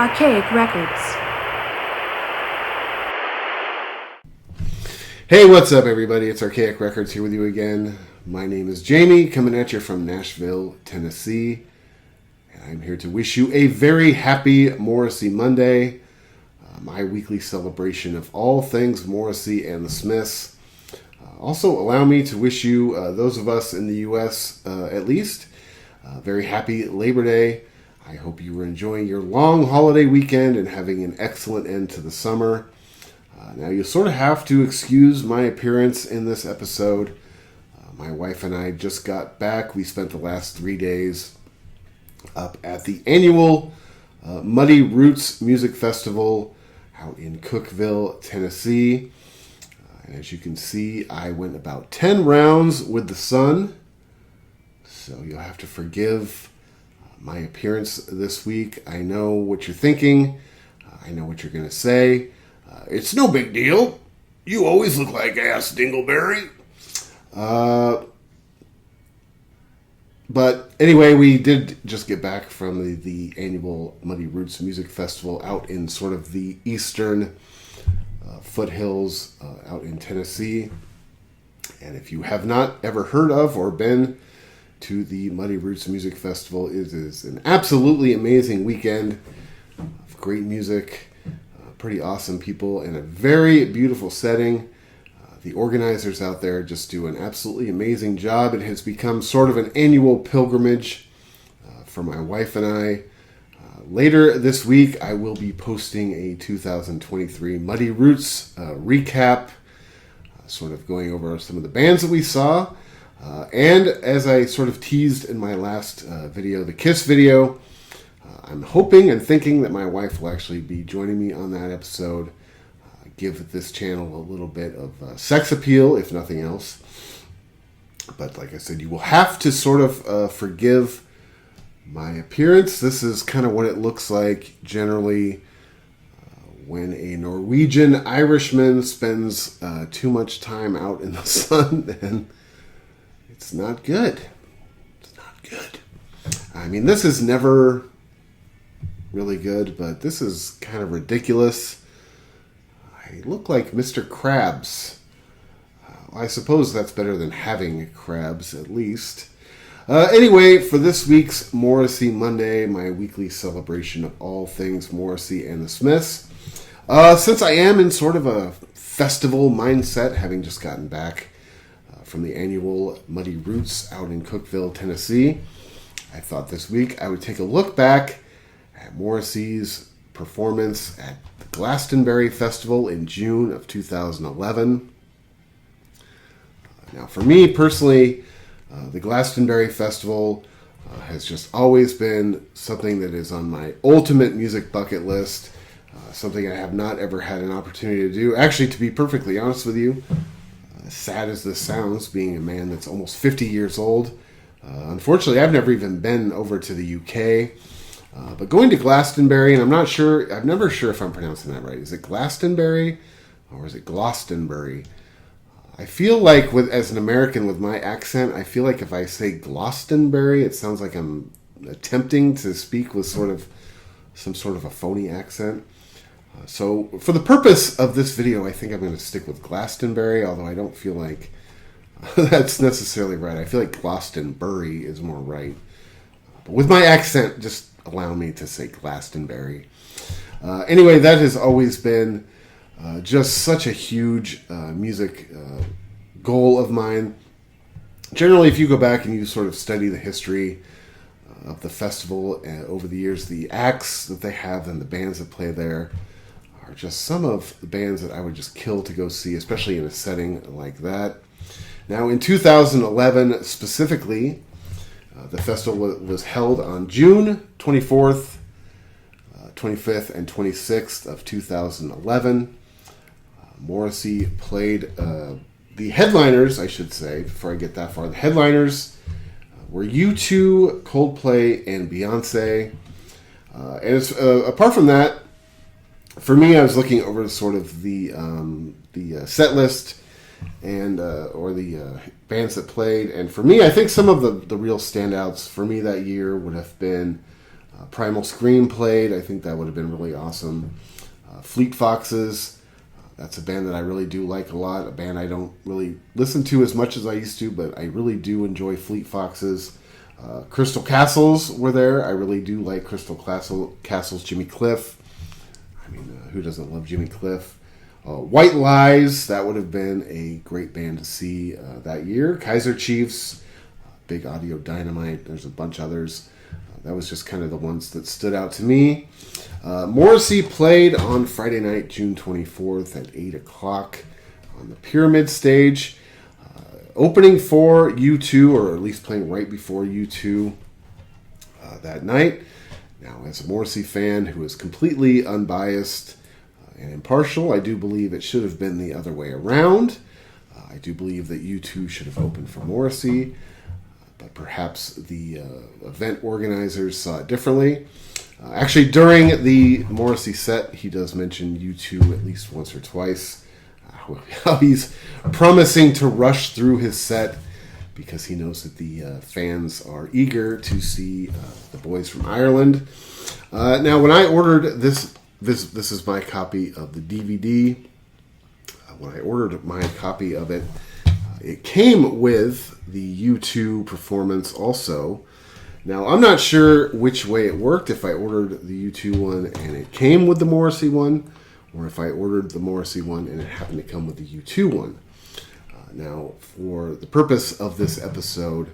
Archaic Records. Hey, what's up, everybody? It's Archaic Records here with you again. My name is Jamie, coming at you from Nashville, Tennessee. And I'm here to wish you a very happy Morrissey Monday, my weekly celebration of all things Morrissey and the Smiths. Also, allow me to wish you, those of us in the U.S. At least, very happy Labor Day. I hope you were enjoying your long holiday weekend and having an excellent end to the summer. Now, you sort of have to excuse my appearance in this episode. My wife and I just got back. We spent the last 3 days up at the annual Muddy Roots Music Festival out in Cookeville, Tennessee. And as you can see, I went about 10 rounds with the sun. So you'll have to forgive my appearance this week. I know what you're thinking. I know what you're going to say. It's no big deal. You always look like ass Dingleberry. But anyway, we did just get back from the annual Muddy Roots Music Festival out in sort of the eastern foothills out in Tennessee. And if you have not ever heard of or been to the Muddy Roots Music Festival, it is an absolutely amazing weekend of great music. Pretty awesome people in a very beautiful setting. The organizers out there just do an absolutely amazing job. It has become sort of an annual pilgrimage for my wife and I. Later this week, I will be posting a 2023 Muddy Roots recap, sort of going over some of the bands that we saw. And as I sort of teased in my last video, the Kiss video, I'm hoping and thinking that my wife will actually be joining me on that episode. Give this channel a little bit of sex appeal, if nothing else. But like I said, you will have to sort of forgive my appearance. This is kind of what it looks like generally when a Norwegian Irishman spends too much time out in the sun, and it's not good. It's not good. I mean, this is never really good, but this is kind of ridiculous. I look like Mr. Krabs. I suppose that's better than having crabs, at least. Anyway, for this week's Morrissey Monday, my weekly celebration of all things Morrissey and the Smiths, since I am in sort of a festival mindset, having just gotten back from the annual Muddy Roots out in Cookeville, Tennessee, I thought this week I would take a look back at Morrissey's performance at the Glastonbury Festival in June of 2011. Now, for me personally, the Glastonbury Festival has just always been something that is on my ultimate music bucket list, something I have not ever had an opportunity to do. Actually, to be perfectly honest with you, as sad as this sounds, being a man that's almost 50 years old, unfortunately, I've never even been over to the UK. But going to Glastonbury, and I'm never sure if I'm pronouncing that right. Is it Glastonbury or is it Glastonbury? I feel like, as an American with my accent, I feel like if I say Glastonbury, it sounds like I'm attempting to speak with some sort of a phony accent. So for the purpose of this video, I think I'm going to stick with Glastonbury, although I don't feel like that's necessarily right. I feel like Glastonbury is more right. But with my accent, just allow me to say Glastonbury. Anyway, that has always been just such a huge music goal of mine. Generally, if you go back and you sort of study the history of the festival over the years, the acts that they have and the bands that play there are just some of the bands that I would just kill to go see, especially in a setting like that. Now, in 2011 specifically, the festival was held on June 24th, 25th, and 26th of 2011. Morrissey played the headliners, I should say, before I get that far. The headliners were U2, Coldplay, and Beyonce. And apart from that, for me, I was looking over sort of the set list and or the bands that played. And for me, I think some of the real standouts for me that year would have been Primal Scream played. I think that would have been really awesome. Fleet Foxes. That's a band that I really do like a lot. A band I don't really listen to as much as I used to, but I really do enjoy Fleet Foxes. Crystal Castles were there. I really do like Crystal Castles. Jimmy Cliff. I mean, who doesn't love Jimmy Cliff? White Lies. That would have been a great band to see that year. Kaiser Chiefs. Big Audio Dynamite. There's a bunch others. That was just kind of the ones that stood out to me. Morrissey played on Friday night, June 24th at 8 o'clock on the Pyramid stage. Opening for U2, or at least playing right before U2 that night. Now, as a Morrissey fan who is completely unbiased and impartial, I do believe it should have been the other way around. I do believe that U2 should have opened for Morrissey. But perhaps the event organizers saw it differently. Actually, during the Morrissey set, he does mention U2 at least once or twice. How he's promising to rush through his set because he knows that the fans are eager to see the boys from Ireland. Now, when I ordered this is my copy of the DVD. When I ordered my copy of it, it came with the U2 performance also. Now, I'm not sure which way it worked, if I ordered the U2 one and it came with the Morrissey one, or if I ordered the Morrissey one and it happened to come with the U2 one. Now, for the purpose of this episode,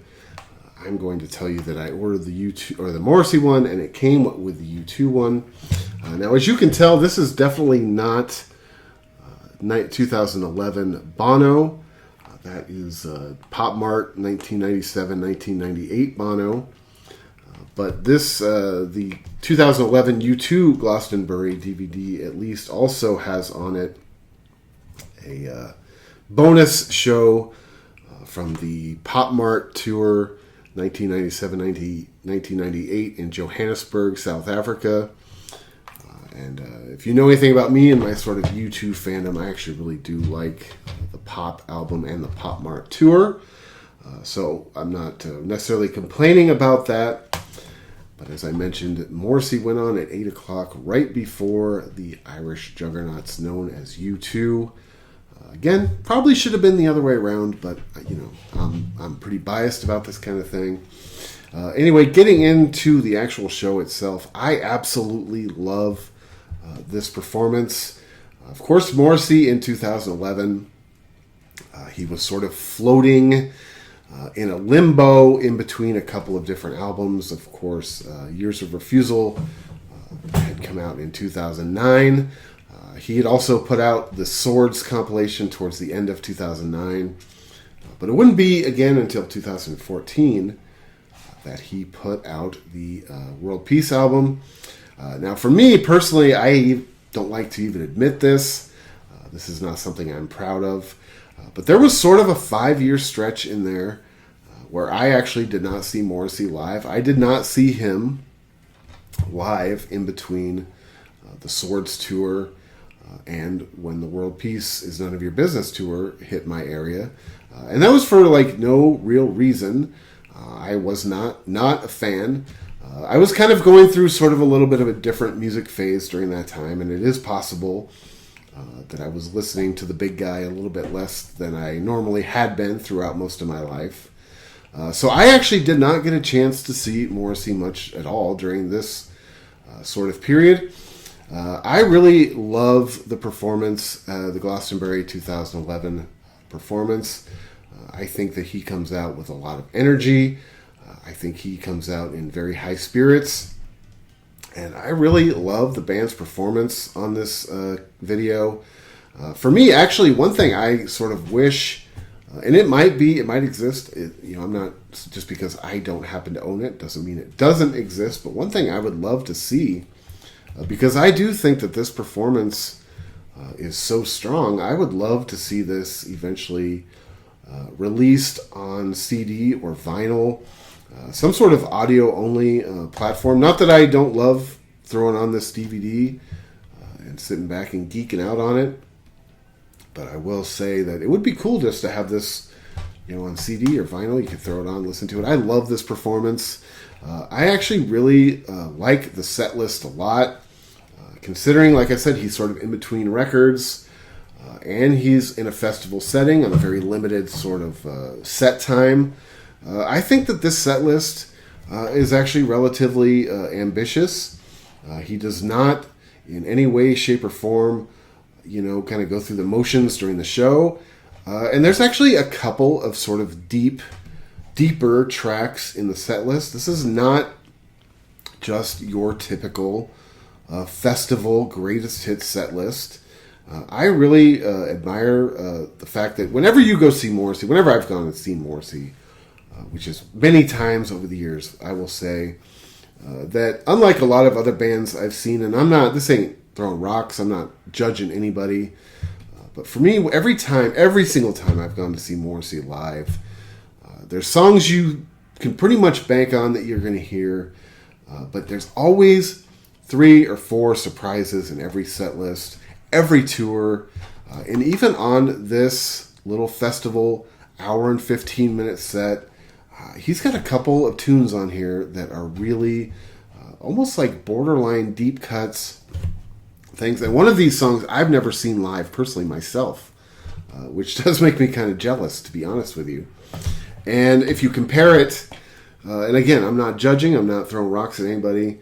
I'm going to tell you that I ordered the U2 or the Morrissey one and it came with the U2 one. Now, as you can tell, this is definitely not 2011 Bono. That is Pop Mart 1997-1998 Bono. But this, the 2011 U2 Glastonbury DVD at least also has on it a bonus show from the Pop Mart tour 1997-1998 in Johannesburg, South Africa. And if you know anything about me and my sort of U2 fandom, I actually really do like the Pop album and the Pop Mart tour. So I'm not necessarily complaining about that. But as I mentioned, Morrissey went on at 8 o'clock right before the Irish juggernauts known as U2. Again, probably should have been the other way around, but I'm pretty biased about this kind of thing. Anyway, getting into the actual show itself, I absolutely love this performance. Of course, Morrissey in 2011, he was sort of floating in a limbo in between a couple of different albums. Of course, Years of Refusal had come out in 2009. He had also put out the Swords compilation towards the end of 2009. But it wouldn't be again until 2014 that he put out the World Peace album. Now, for me personally, I don't like to even admit this. This is not something I'm proud of. But there was sort of a 5-year stretch in there where I actually did not see Morrissey live. I did not see him live in between the Swords tour and when the World Peace is None of Your Business tour hit my area. And that was for no real reason. I was not a fan. I was kind of going through sort of a little bit of a different music phase during that time, and it is possible that I was listening to the big guy a little bit less than I normally had been throughout most of my life. So I actually did not get a chance to see Morrissey much at all during this sort of period. I really love the performance, the Glastonbury 2011 performance. I think that he comes out with a lot of energy. I think he comes out in very high spirits. And I really love the band's performance on this video. For me, actually, one thing I sort of wish, and it might exist. I'm not, just because I don't happen to own it doesn't mean it doesn't exist. But one thing I would love to see, because I do think that this performance is so strong, I would love to see this eventually released on CD or vinyl. Some sort of audio-only platform. Not that I don't love throwing on this DVD and sitting back and geeking out on it, but I will say that it would be cool just to have this, on CD or vinyl. You could throw it on, listen to it. I love this performance. I actually really like the set list a lot, considering, like I said, he's sort of in between records, and he's in a festival setting on a very limited sort of set time. I think that this set list is actually relatively ambitious. He does not, in any way, shape, or form, kind of go through the motions during the show. And there's actually a couple of sort of deeper tracks in the set list. This is not just your typical festival greatest hits set list. I really admire the fact that whenever you go see Morrissey, whenever I've gone and seen Morrissey, which is many times over the years, I will say that unlike a lot of other bands I've seen, and this ain't throwing rocks, I'm not judging anybody, but for me, every single time I've gone to see Morrissey live, there's songs you can pretty much bank on that you're going to hear, but there's always 3 or 4 surprises in every set list, every tour, and even on this little festival hour and 15-minute set, he's got a couple of tunes on here that are really almost like borderline deep cuts things. And one of these songs I've never seen live personally myself, which does make me kind of jealous, to be honest with you. And if you compare it, and again, I'm not judging, I'm not throwing rocks at anybody.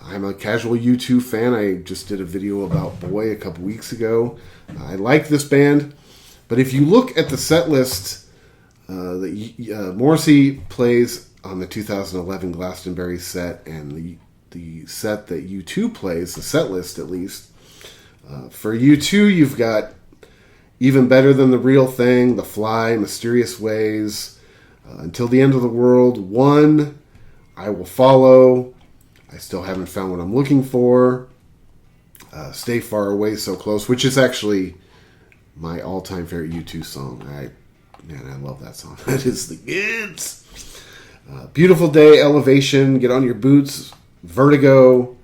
I'm a casual U2 fan. I just did a video about Boy a couple weeks ago. I like this band. But if you look at the set list that Morrissey plays on the 2011 Glastonbury set and the set that U2 plays, the set list at least, for U2 you've got Even Better Than the Real Thing, The Fly, Mysterious Ways, Until the End of the World, One, I Will Follow, I Still Haven't Found What I'm Looking For, Stay Far Away So Close, which is actually my all-time favorite U2 song. I love that song. That is the goods. Beautiful Day, Elevation, Get On Your Boots, Vertigo,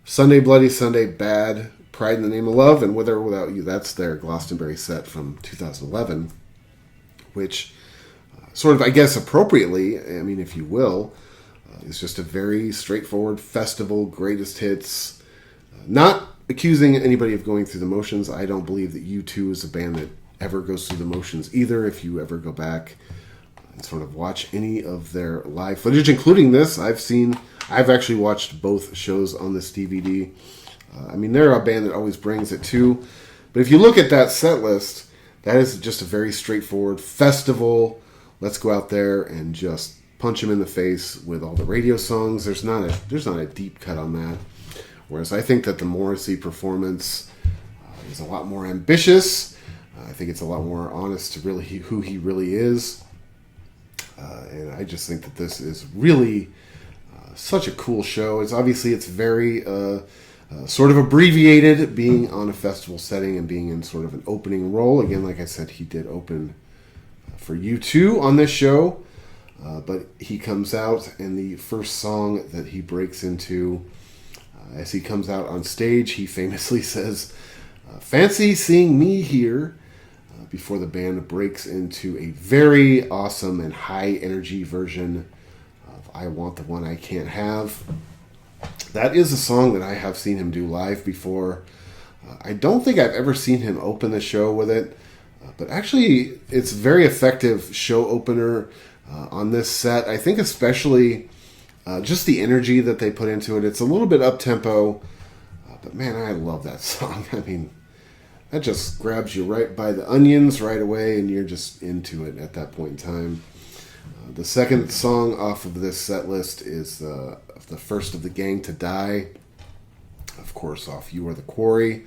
Sunday Bloody Sunday, Bad, Pride in the Name of Love, and With or Without You. That's their Glastonbury set from 2011, which sort of, I guess appropriately, I mean, if you will, is just a very straightforward festival, greatest hits. Not accusing anybody of going through the motions. I don't believe that U2 is a band that ever goes through the motions either. If you ever go back and sort of watch any of their live footage, including this, I've actually watched both shows on this DVD. I mean, they're a band that always brings it too. But if you look at that set list, that is just a very straightforward festival. Let's go out there and just punch them in the face with all the radio songs. There's not a deep cut on that. Whereas I think that the Morrissey performance is a lot more ambitious. I think it's a lot more honest to really who he really is. And I just think that this is really such a cool show. It's very sort of abbreviated, being on a festival setting and being in sort of an opening role. Again, like I said, he did open for U2 on this show. But he comes out, and the first song that he breaks into, as he comes out on stage, he famously says, "Fancy seeing me here," before the band breaks into a very awesome and high-energy version of "I Want the One I Can't Have." That is a song that I have seen him do live before. I don't think I've ever seen him open the show with it, but actually it's a very effective show opener on this set. I think especially just the energy that they put into it. It's a little bit up-tempo, but man, I love that song. I mean, that just grabs you right by the onions right away, and you're just into it at that point in time. The second song off of this set list is the first of the gang to die. Of course, off You Are the Quarry.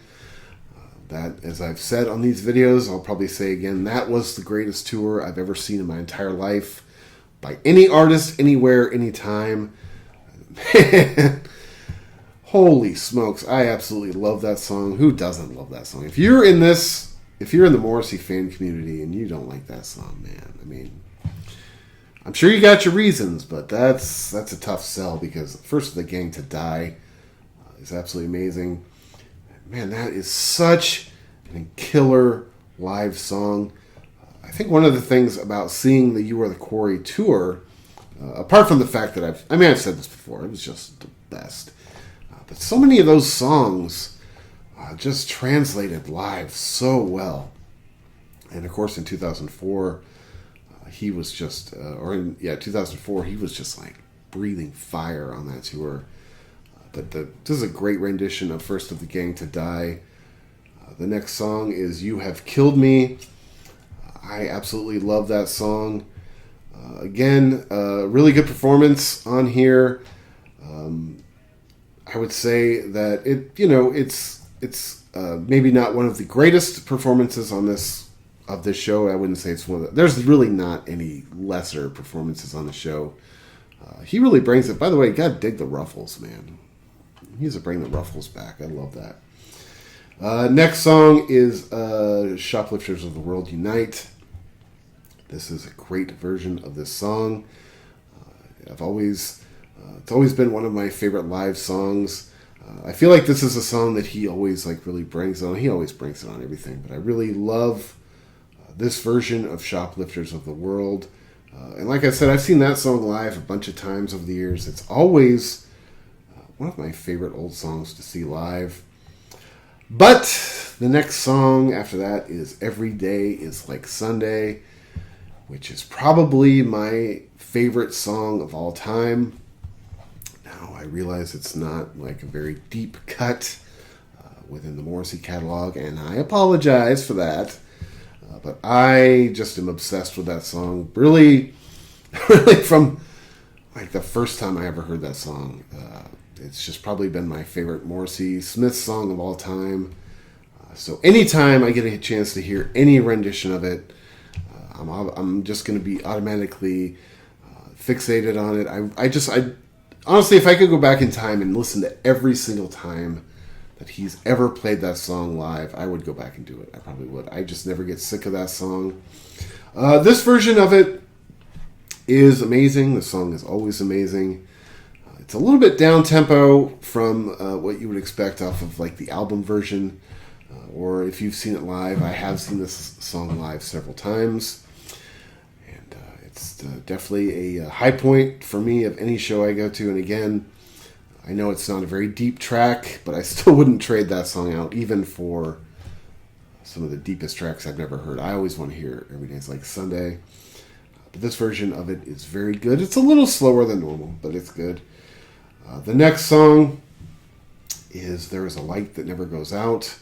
That, as I've said on these videos, I'll probably say again, that was the greatest tour I've ever seen in my entire life. By any artist, anywhere, anytime. Man, holy smokes, I absolutely love that song. Who doesn't love that song? If you're in the Morrissey fan community and you don't like that song, man, I mean, I'm sure you got your reasons, but that's a tough sell, because First of the Gang to Die is absolutely amazing. Man, that is such a killer live song. I think one of the things about seeing the You Are the Quarry tour, Apart from the fact that I've said this before, it was just the best. But so many of those songs just translated live so well. And of course, in 2004, he was just, 2004, he was just like breathing fire on that tour. This is a great rendition of First of the Gang to Die. The next song is You Have Killed Me. I absolutely love that song. Again, really good performance on here. I would say that it's maybe not one of the greatest performances of this show. I wouldn't say it's one of there's really not any lesser performances on the show. He really brings it. By the way, you gotta dig the ruffles, man. He needs to bring the ruffles back. I love that. Next song is Shoplifters of the World Unite. This is a great version of this song. It's always been one of my favorite live songs. I feel like this is a song that he always really brings on. He always brings it on everything, but I really love this version of Shoplifters of the World. And like I said, I've seen that song live a bunch of times over the years. It's always one of my favorite old songs to see live. But the next song after that is Every Day is Like Sunday, which is probably my favorite song of all time. Now, I realize it's not like a very deep cut within the Morrissey catalog, and I apologize for that. But I just am obsessed with that song. Really from like the first time I ever heard that song. It's just probably been my favorite Morrissey Smith song of all time. So anytime I get a chance to hear any rendition of it, I'm just going to be automatically fixated on it. I honestly, if I could go back in time and listen to every single time that he's ever played that song live, I would go back and do it. I probably would. I just never get sick of that song. This version of it is amazing. The song is always amazing. It's a little bit down-tempo from what you would expect off of like the album version. Or if you've seen it live, I have seen this song live several times. And it's definitely a high point for me of any show I go to. And again, I know it's not a very deep track, but I still wouldn't trade that song out, even for some of the deepest tracks I've never heard. I always want to hear Every Day's Like Sunday. But this version of it is very good. It's a little slower than normal, but it's good. The next song is There Is a Light That Never Goes Out.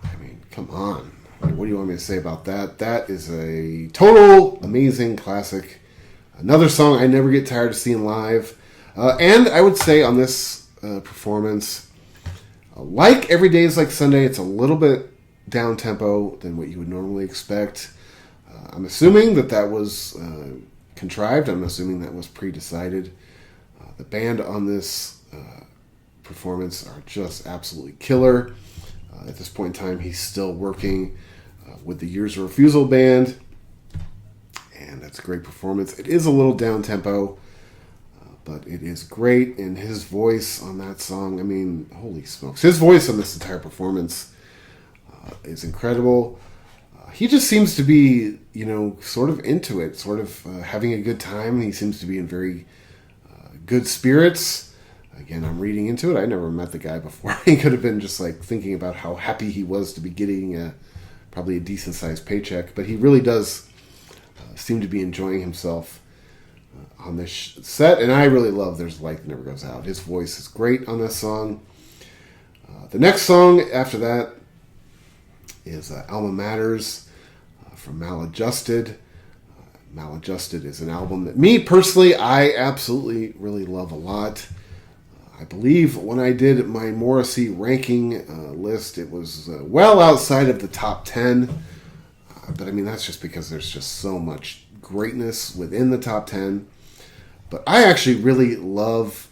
I mean, come on. What do you want me to say about that? That is a total amazing classic. Another song I never get tired of seeing live. And I would say on this performance, like Every Day is Like Sunday, it's a little bit down-tempo than what you would normally expect. I'm assuming that was contrived. I'm assuming that was pre-decided. The band on this performance are just absolutely killer. At this point in time, he's still working with the Years of Refusal band, and that's a great performance. It is a little down-tempo, but it is great, and his voice on that song, I mean, holy smokes. His voice on this entire performance is incredible. He just seems to be, sort of into it, sort of having a good time. He seems to be in very good spirits. Again, I'm reading into it. I never met the guy before. He could have been just like thinking about how happy he was to be getting probably a decent-sized paycheck, but he really does seem to be enjoying himself on this set, and I really love There's a Light That Never Goes Out. His voice is great on this song. The next song after that is Alma Matters from Maladjusted. Maladjusted is an album that me personally, I absolutely really love a lot. I believe when I did my Morrissey ranking list, it was well outside of the top 10. But I mean, that's just because there's just so much greatness within the top 10. But I actually really love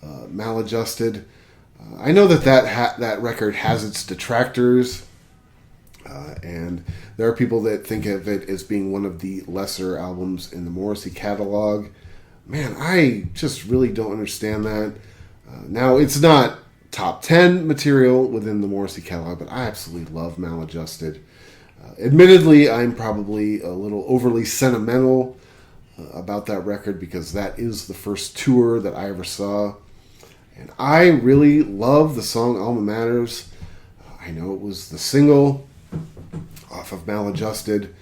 Maladjusted. I know that record has its detractors. And there are people that think of it as being one of the lesser albums in the Morrissey catalog. Man, I just really don't understand that. Now, it's not top 10 material within the Morrissey catalog, but I absolutely love Maladjusted. Admittedly, I'm probably a little overly sentimental about that record because that is the first tour that I ever saw. And I really love the song Alma Matters. I know it was the single off of Maladjusted.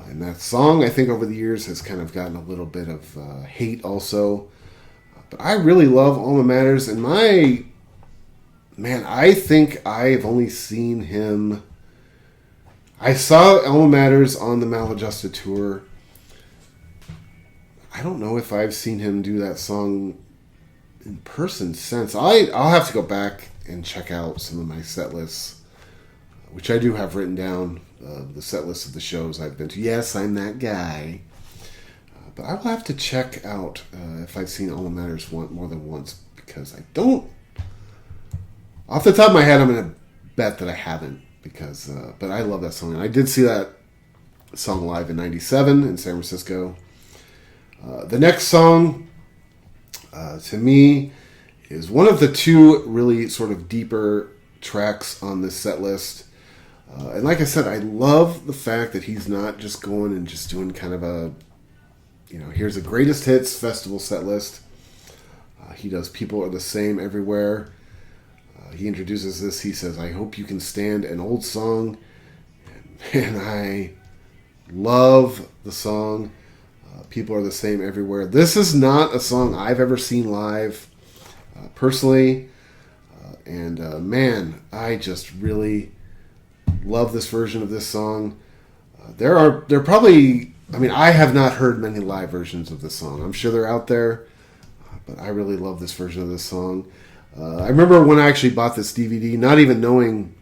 And that song, I think, over the years has kind of gotten a little bit of hate also. But I really love Alma Matters. And I think I've only seen him... I saw Alma Matters on the Maladjusted tour. I don't know if I've seen him do that song in person since. I'll have to go back and check out some of my set lists, which I do have written down, the set lists of the shows I've been to. Yes, I'm that guy. But I will have to check out if I've seen Alma Matters more than once, because I don't... Off the top of my head, I'm going to bet that I haven't, because but I love that song. And I did see that song live in '97 in San Francisco. The next song, to me, is one of the two really sort of deeper tracks on this set list. And like I said, I love the fact that he's not just going and just doing kind of a, here's a greatest hits festival set list. He does People Are the Same Everywhere. He introduces this. He says, I hope you can stand an old song. And I love the song. People Are the Same Everywhere. This is not a song I've ever seen live, personally. Man, I just really love this version of this song. There probably... I have not heard many live versions of this song. I'm sure they're out there, but I really love this version of this song. I remember when I actually bought this DVD, not even knowing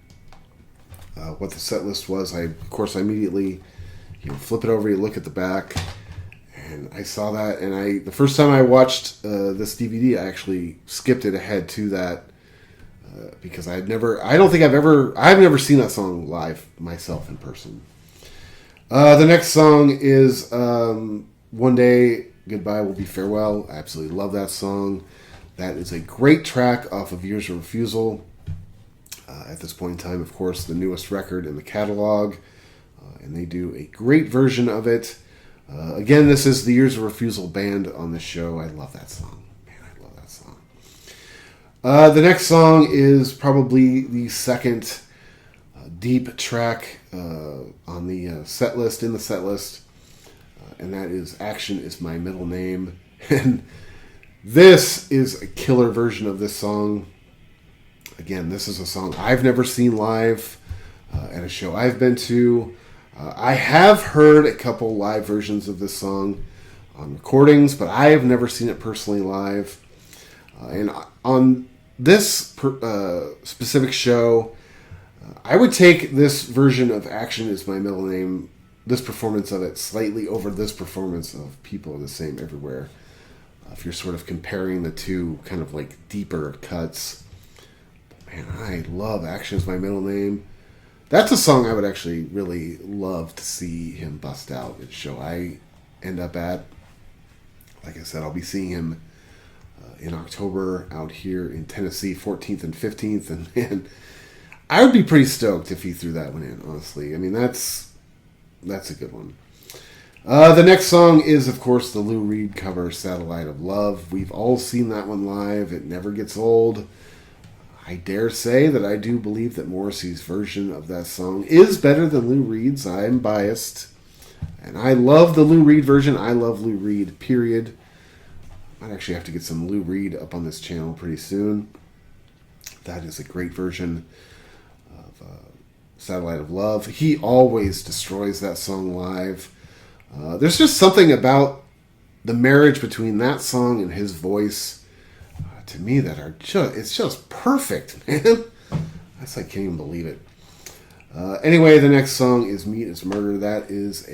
what the set list was. I immediately flip it over, you look at the back, and I saw that. And the first time I watched this DVD, I actually skipped it ahead to that because I've never seen that song live myself in person. The next song is One Day Goodbye Will Be Farewell. I absolutely love that song. That is a great track off of Years of Refusal. At this point in time, of course, the newest record in the catalog. And they do a great version of it. Again, this is the Years of Refusal band on the show. I love that song. Man, I love that song. The next song is probably the second deep track on the set list, and that is Action Is My Middle Name. And this is a killer version of this song. Again, this is a song I've never seen live at a show I've been to. I have heard a couple live versions of this song on recordings, but I have never seen it personally live. And on this specific show, I would take this version of Action Is My Middle Name, this performance of it, slightly over this performance of People Are the Same Everywhere. If you're sort of comparing the two kind of like deeper cuts. Man, I love Action Is My Middle Name. That's a song I would actually really love to see him bust out at a show I end up at. Like I said, I'll be seeing him in October out here in Tennessee, 14th and 15th. And man, I would be pretty stoked if he threw that one in, honestly. That's a good one. The next song is, of course, the Lou Reed cover, Satellite of Love. We've all seen that one live. It never gets old. I dare say that I do believe that Morrissey's version of that song is better than Lou Reed's. I am biased. And I love the Lou Reed version. I love Lou Reed, period. Might actually have to get some Lou Reed up on this channel pretty soon. That is a great version of Satellite of Love. He always destroys that song live. There's just something about the marriage between that song and his voice, to me, that it's just perfect, man. I can't even believe it. Anyway, the next song is Meat is Murder. This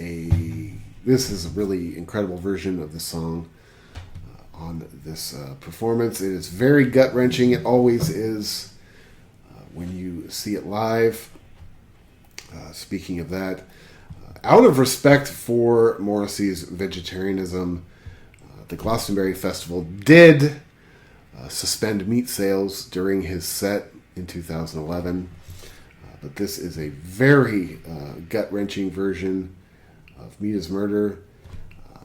is a really incredible version of the song on this performance. It is very gut-wrenching. It always is when you see it live. Speaking of that, out of respect for Morrissey's vegetarianism, the Glastonbury Festival did suspend meat sales during his set in 2011. But this is a very gut-wrenching version of Meat is Murder.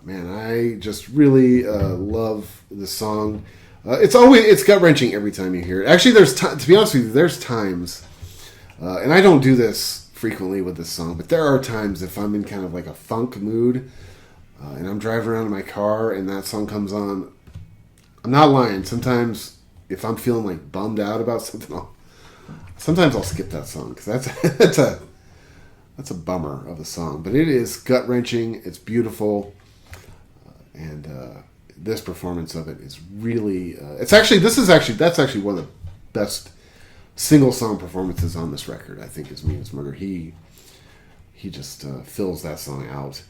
Man, I just really love this song. It's gut wrenching every time you hear it. Actually, to be honest with you, there's times, and I don't do this frequently with this song, but there are times if I'm in kind of like a funk mood, and I'm driving around in my car and that song comes on. I'm not lying. Sometimes if I'm feeling like bummed out about something, sometimes I'll skip that song because that's a bummer of a song. But it is gut wrenching. It's beautiful, and this performance of it is really. That's actually one of the best single song performances on this record. I think is Meanest Murder. He just fills that song out.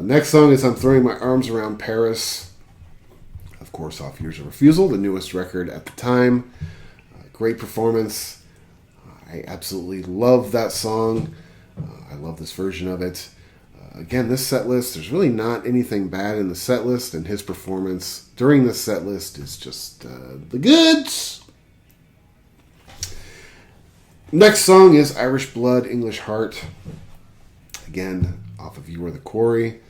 Next song is I'm Throwing My Arms Around Paris. Of course, off Years of Refusal, the newest record at the time. Great performance. I absolutely love that song. I love this version of it. Again, this set list, there's really not anything bad in the set list, and his performance during this set list is just the goods. Next song is Irish Blood, English Heart. Again, off of You Are the Quarry.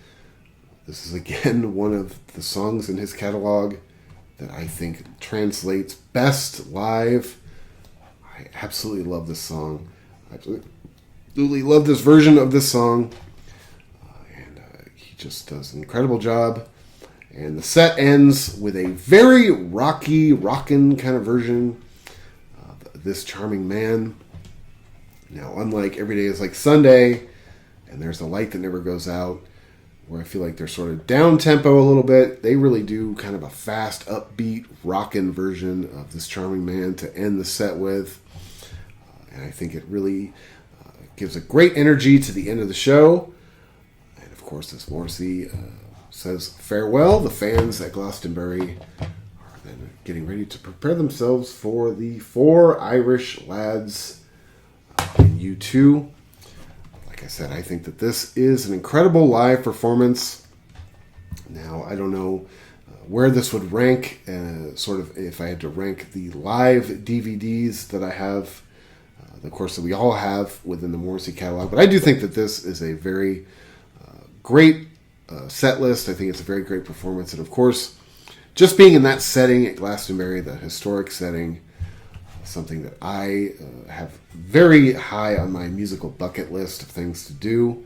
This is again one of the songs in his catalog that I think translates best live. I absolutely love this song. I absolutely love this version of this song. And he just does an incredible job. And the set ends with a very rockin' kind of version of This Charming Man. Now, unlike Every Day is Like Sunday, and There's a Light That Never Goes Out, where I feel like they're sort of down-tempo a little bit, they really do kind of a fast, upbeat, rockin' version of This Charming Man to end the set with. And I think it really gives a great energy to the end of the show. And of course, as Morrissey says farewell, the fans at Glastonbury are then getting ready to prepare themselves for the Four Irish Lads in U2. Like I said, I think that this is an incredible live performance. Now, I don't know where this would rank, sort of if I had to rank the live DVDs that I have, of course, that we all have within the Morrissey catalog. But I do think that this is a very great set list. I think it's a very great performance. And of course, just being in that setting at Glastonbury, the historic setting, something that I have very high on my musical bucket list of things to do.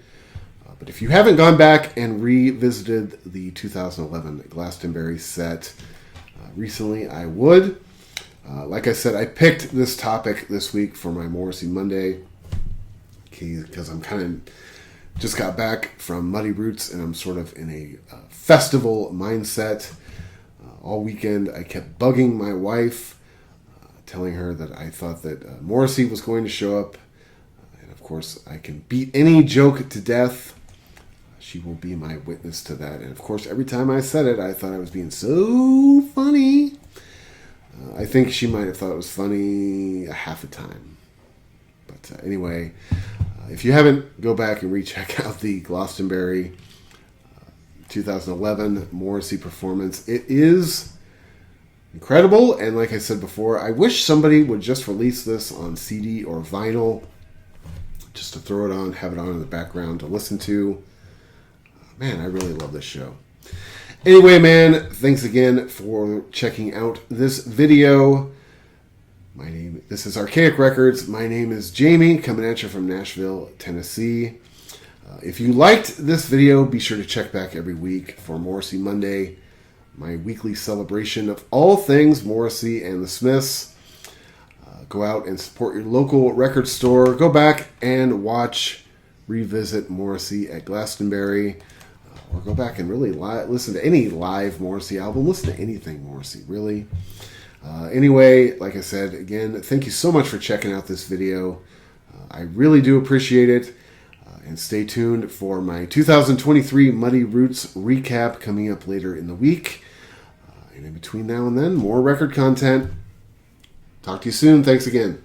But if you haven't gone back and revisited the 2011 Glastonbury set recently, I would. Like I said, I picked this topic this week for my Morrissey Monday because I'm kind of just got back from Muddy Roots and I'm sort of in a festival mindset. All weekend I kept bugging my wife, telling her that I thought that Morrissey was going to show up. And of course, I can beat any joke to death. She will be my witness to that. And of course, every time I said it, I thought I was being so funny. I think she might have thought it was funny a half a time. But anyway, if you haven't, go back and recheck out the Glastonbury 2011 Morrissey performance. It is incredible, and like I said before, I wish somebody would just release this on CD or vinyl, just to throw it on, have it on in the background to listen to. Man, I really love this show. Anyway, man, thanks again for checking out this video. This is Archaic Records. My name is Jamie, coming at you from Nashville, Tennessee. If you liked this video, be sure to check back every week for Morrissey Monday, my weekly celebration of all things Morrissey and the Smiths. Go out and support your local record store. Go back and revisit Morrissey at Glastonbury. Or go back and really listen to any live Morrissey album. Listen to anything Morrissey, really. Anyway, like I said, again, thank you so much for checking out this video. I really do appreciate it. And stay tuned for my 2023 Muddy Roots recap coming up later in the week. And in between now and then, more record content. Talk to you soon. Thanks again.